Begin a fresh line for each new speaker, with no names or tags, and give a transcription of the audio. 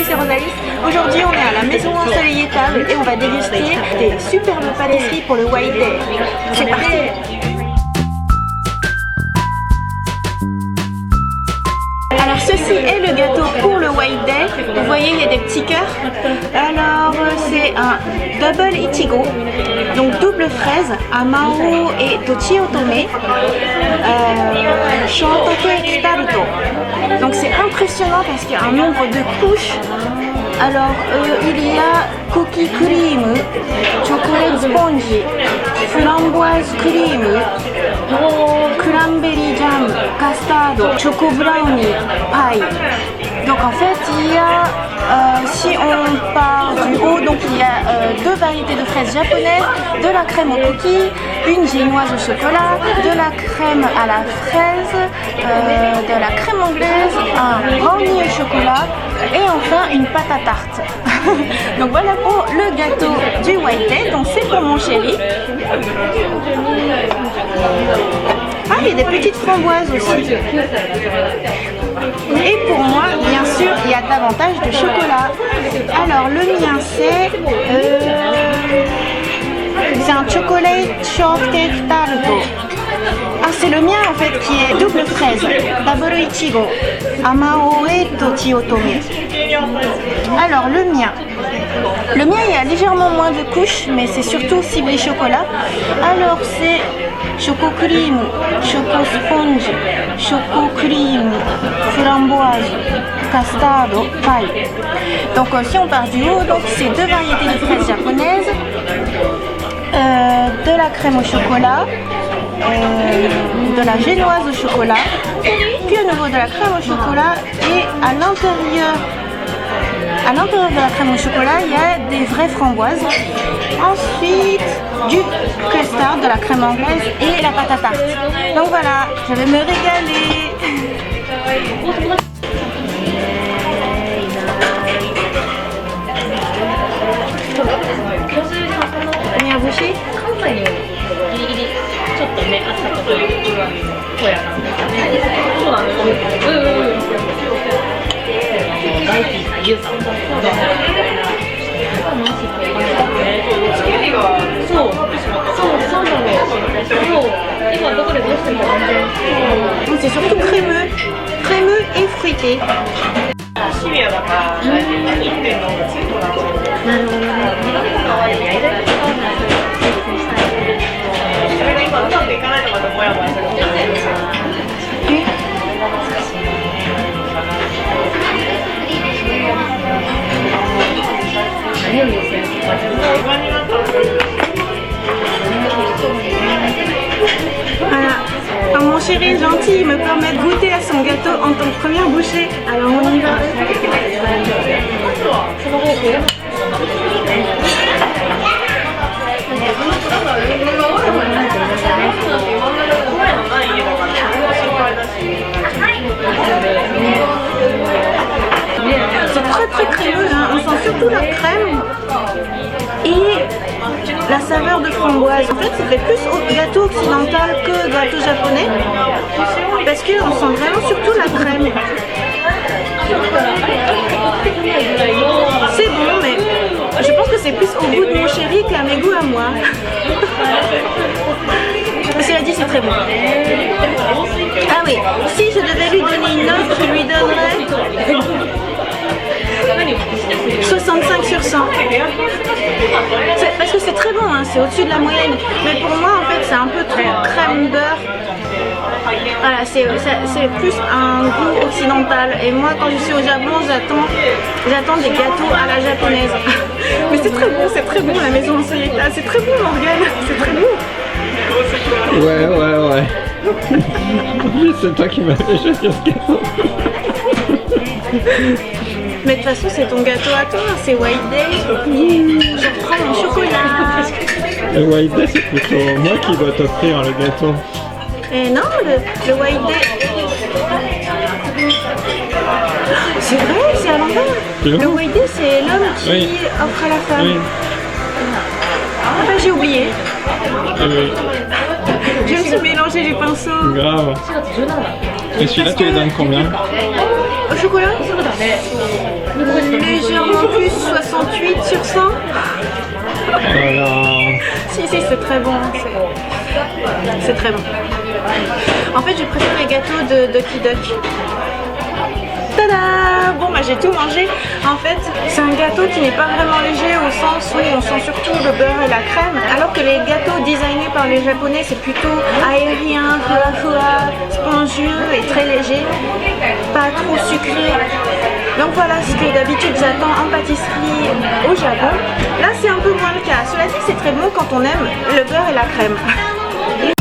c'est Rosalie. Aujourd'hui on est à la maison ensoleillée table et on va déguster des superbes pâtisseries pour le White Day. C'est parti. Alors ceci est le gâteau pour le White Day. Vous voyez il y a des petits cœurs. Alors c'est un double ichigo, donc double fraise, amao et tochi otome, shortcake taruto. Donc c'est impressionnant parce qu'il y a un nombre de couches. Alors il y a cookie cream, chocolate sponge, framboise cream, cranberry jam, custard, choco brownie, paille. Donc en fait il y a, si on part du haut, donc il y a deux variétés de fraises japonaises, de la crème au cookie, une génoise au chocolat, de la crème à la fraise, de la crème anglaise, un brownie au chocolat et enfin une pâte à tarte. Donc voilà pour le gâteau du White Day, donc c'est pour mon chéri. Ah, il y a des petites framboises aussi. Et pour moi, bien sûr, il y a davantage de chocolat. Alors le mien c'est un chocolate shortcake taruto. Ah, c'est le mien en fait qui est double fraise, double ichigo, amao et tochi otome. Alors le mien il y a légèrement moins de couches, mais c'est surtout ciblé chocolat. Alors c'est choco cream, choco sponge, choco cream, framboise, custard, paille. Donc si on part du haut, donc c'est deux variétés de fraises japonaises, de la crème au chocolat, de la génoise au chocolat, puis à nouveau de la crème au chocolat, et à l'intérieur de la crème au chocolat, il y a des vraies framboises. Ensuite, du custard, de la crème anglaise et la pâte à tarte. Donc voilà, je vais me régaler. Première bouchée. C'est surtout crémeux et fruité. Voilà. Alors, mon chéri gentil me permet de goûter à son gâteau en tant que première bouchée. Alors on y va. C'est très très crémeux, hein. On sent surtout la crème et la saveur de framboise. En fait, ça fait plus au gâteau occidental que gâteau japonais parce qu'on sent vraiment surtout la crème. C'est bon, mais je pense que c'est plus au goût de mon chéri qu'à mes goûts à moi. Mais cela dit, c'est très bon. Ah oui, si je devais lui donner une note, je lui donnerais 65 sur 100. Parce que c'est très bon, hein, c'est au-dessus de la moyenne. Mais pour moi, en fait, c'est un peu trop crème beurre. Voilà, c'est plus un goût occidental. Et moi, quand je suis au Japon, j'attends des gâteaux à la japonaise. Mais c'est très bon la maison ensoleillée. C'est très bon, Morgane, c'est très bon.
Ouais. C'est toi qui m'as fait choisir ce gâteau.
Mais de toute façon, c'est ton gâteau à toi, c'est White Day. Je reprends mon chocolat.
Le White Day, c'est plutôt moi qui dois t'offrir le gâteau.
Et non, le White Day. C'est vrai, c'est à l'envers. Le White Day, c'est l'homme qui offre à la femme. Oui. Ah bah j'ai oublié.
Oui.
Je me suis mélangé les pinceaux.
Grave. Et celui-là, tu les donnes combien?
Au chocolat? légèrement plus, 68 sur 100.
Voilà.
Si, c'est très bon. C'est très bon. En fait, je préfère les gâteaux de Ducky Duck. Tada! Bon, bah j'ai tout mangé. En fait, c'est un gâteau qui n'est pas vraiment léger au sens où on sent surtout le beurre et la crème, alors que les gâteaux designés par les Japonais, c'est plutôt aérien, fua, spongieux et très léger, pas trop sucré. Donc voilà ce que d'habitude j'attends en pâtisserie au Japon. Là, c'est un peu moins le cas. Cela dit, c'est très bon quand on aime le beurre et la crème.